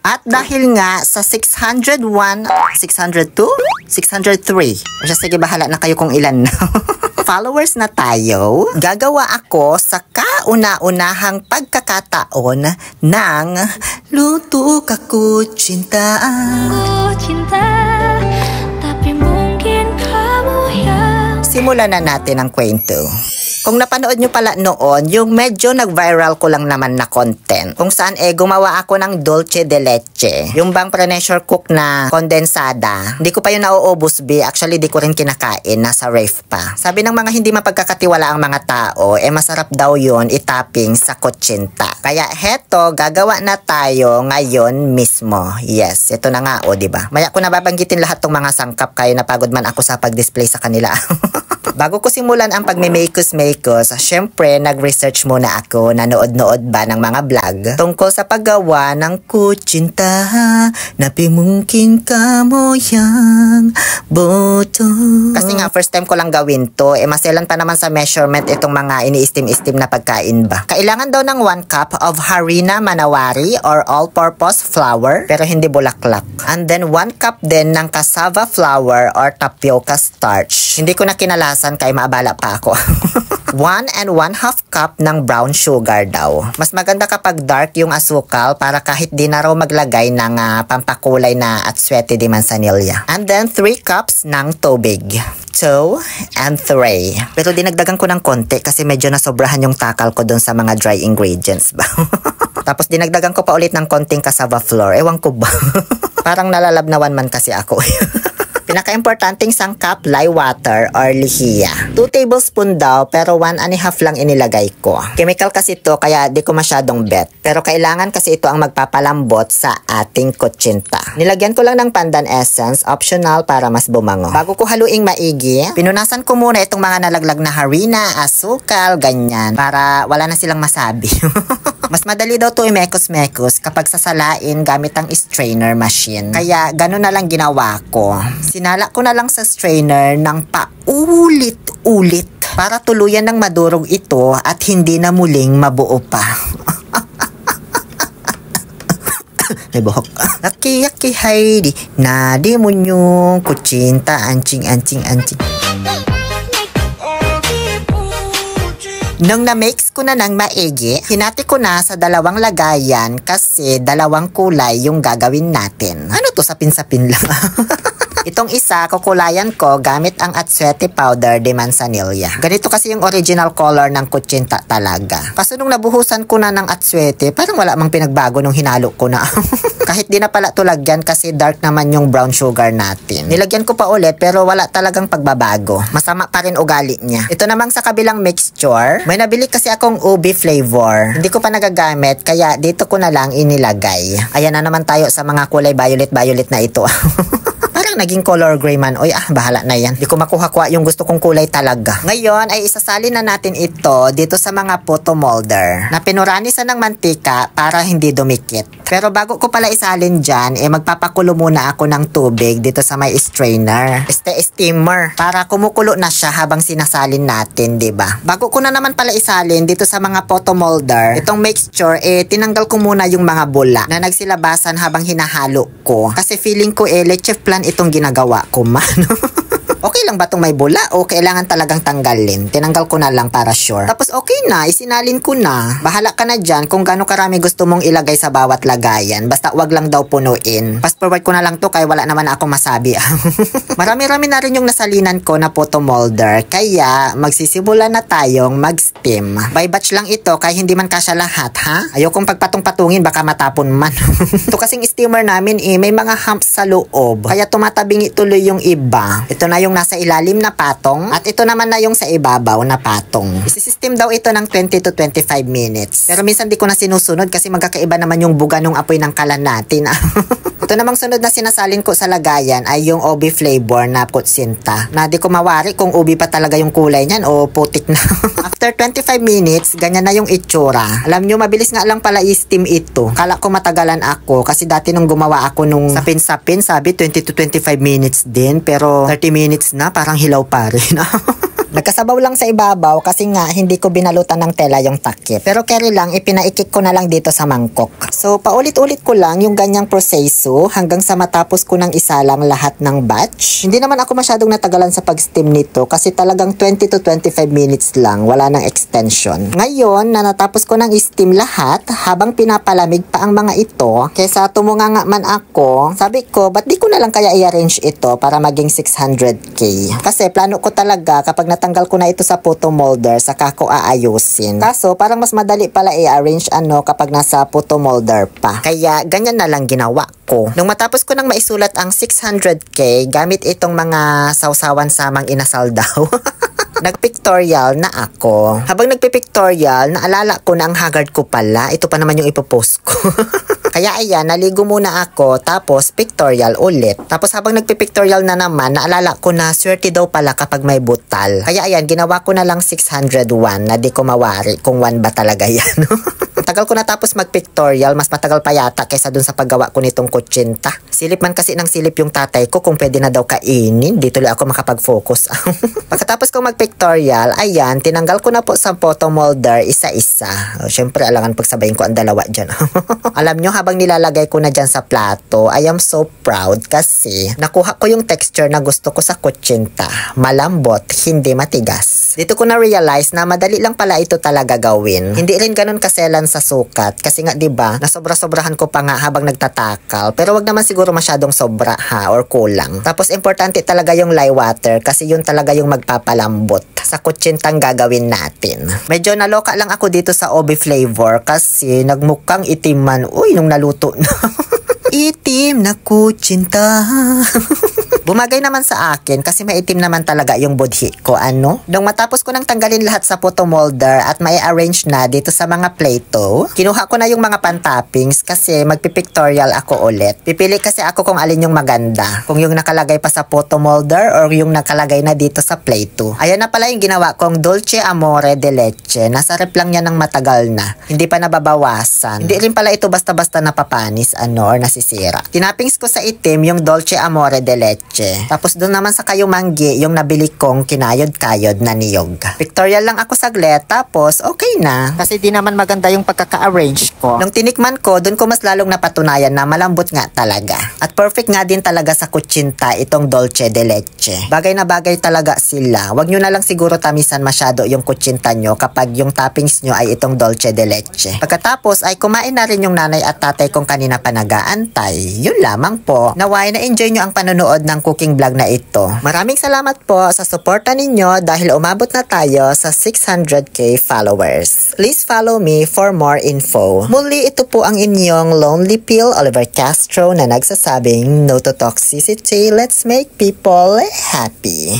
At dahil nga sa 601, 602, 603, sige bahala na kayo kung ilan na. Followers na tayo, gagawa ako sa kauna-unahang pagkakataon ng Luto Ka Kutsinta. Tapi mungkin kamu yang... Simulan na natin ang kwento. Kung napanood nyo pala noon, yung medyo nag-viral ko lang naman na content. Kung saan gumawa ako ng dulce de leche. Yung bang pressure cook na kondensada. Hindi ko pa yun nauubos, B. Actually, di ko rin kinakain. Nasa ref pa. Sabi ng mga hindi mapagkakatiwala ang mga tao, masarap daw yun itapping sa kutsinta. Kaya heto, gagawa na tayo ngayon mismo. Yes, ito na nga, diba? Maya ko nababanggitin lahat tong mga sangkap kaya napagod man ako sa pag-display sa kanila. Bago ko simulan ang pagme-makos-makos, syempre nag-research muna ako, nanood-nood ba ng mga vlog tungkol sa paggawa ng kutsinta na pimungkin ka mo yang boto. Kasi nga first time ko lang gawin to, maselan pa naman sa measurement itong mga ini-steam-steam na pagkain ba. Kailangan daw ng 1 cup of harina manawari or all-purpose flour pero hindi bulaklak. And then 1 cup din ng cassava flour or tapioca starch. Hindi ko na kinalasan kaya maabala pa ako. 1 and 1/2 cup ng brown sugar daw. Mas maganda kapag dark yung asukal para kahit di na raw maglagay ng pampakulay na atsuete de manzanilla. And then 3 cups ng tubig. 2 and 3. Pero dinagdagan ko ng konti kasi medyo nasobrahan yung takal ko dun sa mga dry ingredients ba. Tapos dinagdagan ko pa ulit ng konting cassava flour. Ewan ko ba? Parang nalalabnawan man kasi ako. Pinaka-importanting sangkap, lye water or lihiya. 2 tablespoon daw pero 1 and a half lang inilagay ko. Chemical kasi ito kaya di ko masyadong bet. Pero kailangan kasi ito ang magpapalambot sa ating kutsinta. Nilagyan ko lang ng pandan essence, optional para mas bumango. Bago ko haluing maigi, pinunasan ko muna itong mga nalaglag na harina, asukal, ganyan. Para wala na silang masabi. Mas madali daw to imekos-mekos kapag sasalain gamit ang strainer machine. Kaya ganun na lang ginawa ko. Sinala ko na lang sa strainer ng paulit-ulit para tuluyan ng madurog ito at hindi na muling mabuo pa. May buhok. Aki-aki Heidi, nadi mo yung kutsinta, anching. Nung na-mix ko na ng maigi, hinati ko na sa 2 lagayan kasi 2 kulay yung gagawin natin. Ano to, sapin-sapin lang? Itong isa, kukulayan ko gamit ang atsuete powder de manzanilla. Ganito kasi yung original color ng kutsinta talaga. Kaso nung nabuhusan ko na ng atsuete, parang wala mang pinagbago nung hinalo ko na. Kahit di na pala to lagyan kasi dark naman yung brown sugar natin. Nilagyan ko pa ulit pero wala talagang pagbabago. Masama pa rin ugali niya. Ito namang sa kabilang mixture, may nabili kasi akong ubi flavor. Hindi ko pa nagagamit kaya dito ko na lang inilagay. Ayan na naman tayo sa mga kulay violet na ito. Parang naging color gray man. Oy, bahala na yan. Di ko makuha-kuha yung gusto kong kulay talaga. Ngayon ay isasali na natin ito dito sa mga photo molder na pinuranisan ng mantika para hindi dumikit. Pero bago ko pala isalin dyan, magpapakulo muna ako ng tubig dito sa may strainer. Steamer. Para kumukulo na siya habang sinasalin natin, diba? Bago ko na naman pala isalin dito sa mga photo molder, itong mixture, tinanggal ko muna yung mga bula na nagsilabasan habang hinahalo ko. Kasi feeling ko leche flan itong ginagawa ko man. Okay lang ba itong may bula o kailangan talagang tanggalin? Tinanggal ko na lang para sure. Tapos okay na, isinalin ko na. Bahala ka na dyan kung gaano karami gusto mong ilagay sa bawat lagayan. Basta wag lang daw punuin. Fast forward ko na lang to kaya wala naman ako masabi. Marami-rami na rin yung nasalinan ko na photo molder. Kaya magsisimula na tayong mag-steam. By batch lang ito kaya hindi man kasya lahat, ha? Ayokong pagpatong-patungin baka matapon man. Ito kasing steamer namin may mga humps sa loob. Kaya tumatabingi tuloy yung iba. Ito na yung nasa ilalim na patong at ito naman na yung sa ibabaw na patong. Isisystem daw ito ng 20 to 25 minutes. Pero minsan di ko na sinusunod kasi magkakaiba naman yung buga ng apoy ng kalan natin. Ito namang sunod na sinasalin ko sa lagayan ay yung ubi flavor na kutsinta. Na di ko mawari kung ubi pa talaga yung kulay niyan o putik na. After 25 minutes, ganyan na yung itsura. Alam nyo, mabilis nga lang pala i-steam ito. Kala ko matagalan ako kasi dati nung gumawa ako nung sapin-sapin, sabi 20 to 25 minutes din. Pero 30 minutes na, parang hilaw pa rin. Nagkasabaw lang sa ibabaw kasi nga hindi ko binalutan ng tela yung takip. Pero carry lang, ipinaikik ko na lang dito sa mangkok. So paulit-ulit ko lang yung ganyang proseso hanggang sa matapos ko ng isa lang lahat ng batch. Hindi naman ako masyadong natagalan sa pag-steam nito kasi talagang 20 to 25 minutes lang, wala nang extension. Ngayon na natapos ko ng steam lahat, habang pinapalamig pa ang mga ito, kesa tumunganga man ako, sabi ko, ba't di ko na lang kaya i-arrange ito para maging 600k? Kasi plano ko talaga kapag natanggal ko na ito sa photo molder, saka ko aayusin. Kaso parang mas madali pala i-arrange kapag nasa photo molder pa. Kaya ganyan na lang ginawa ko. Nung matapos ko nang maisulat ang 600k, gamit itong mga sausawan samang inasal daw. Nagpictorial na ako. Habang nagpipictorial, naalala ko na ang haggard ko pala. Ito pa naman yung ipopost ko. Kaya ayan, naligo muna ako, tapos pictorial ulit. Tapos habang nagpipictorial na naman, naalala ko na swerte daw pala kapag may butal. Kaya ayan, ginawa ko na lang 601 na di ko mawari kung 1 ba talaga yan. Tagal ko natapos mag-pictorial, mas matagal pa yata kaysa dun sa paggawa ko nitong kutsinta. Silip man kasi ng silip yung tatay ko kung pwede na daw kainin. Di tuloy ako makapag-focus. Pagkatapos ko mag-pictorial, ayan, tinanggal ko na po sa photo molder isa-isa. Siyempre, alangan pagsabayin ko ang dalawa dyan. Alam nyo, habang nilalagay ko na dyan sa plato, I am so proud kasi nakuha ko yung texture na gusto ko sa kutsinta. Malambot, hindi matigas. Dito ko na-realize na madali lang pala ito talaga gawin. Hindi rin ganun kaselan sa sukat. Kasi nga, diba, nasobra-sobrahan ko pa nga habang nagtatakal. Pero wag naman siguro masyadong sobra ha, or kulang. Tapos, importante talaga yung lye water kasi yun talaga yung magpapalambot sa kutsintang gagawin natin. Medyo naloka lang ako dito sa obi flavor kasi nagmukhang itim man. Uy, nung naluto na. Itim na kutsinta. Bumagay naman sa akin kasi maitim naman talaga yung budhi ko, ano? Nung matapos ko nang tanggalin lahat sa photo molder at may arrange na dito sa mga plato, kinuha ko na yung mga pan-toppings kasi magpipictorial ako ulit. Pipili kasi ako kung alin yung maganda. Kung yung nakalagay pa sa photo molder or yung nakalagay na dito sa plato. Ayan na pala yung ginawa kong Dolce Amore de Leche. Nasa rep lang yan ng matagal na. Hindi pa nababawasan. Hindi rin pala ito basta-basta napapanis, or nasisira. Tinappings ko sa itim yung Dolce Amore de Leche. Tapos doon naman sa kayumanggi, yung nabili kong kinayod-kayod na niyog. Pictorial lang ako saglit, tapos okay na. Kasi di naman maganda yung pagkaka-arrange ko. Nung tinikman ko, doon ko mas lalong napatunayan na malambot nga talaga. At perfect nga din talaga sa kutsinta itong Dolce de Leche. Bagay na bagay talaga sila. Huwag nyo na lang siguro tamisan masyado yung kutsinta nyo kapag yung toppings nyo ay itong Dolce de Leche. Pagkatapos ay kumain na rin yung nanay at tatay kong kanina pa nag-aantay. Yun lamang po. Naway na-enjoy nyo ang panonood ng cooking vlog na ito. Maraming salamat po sa suporta ninyo dahil umabot na tayo sa 600k followers. Please follow me for more info. Muli, ito po ang inyong Lonely Pill Oliver Castro na nagsasabing no to toxicity, let's make people happy.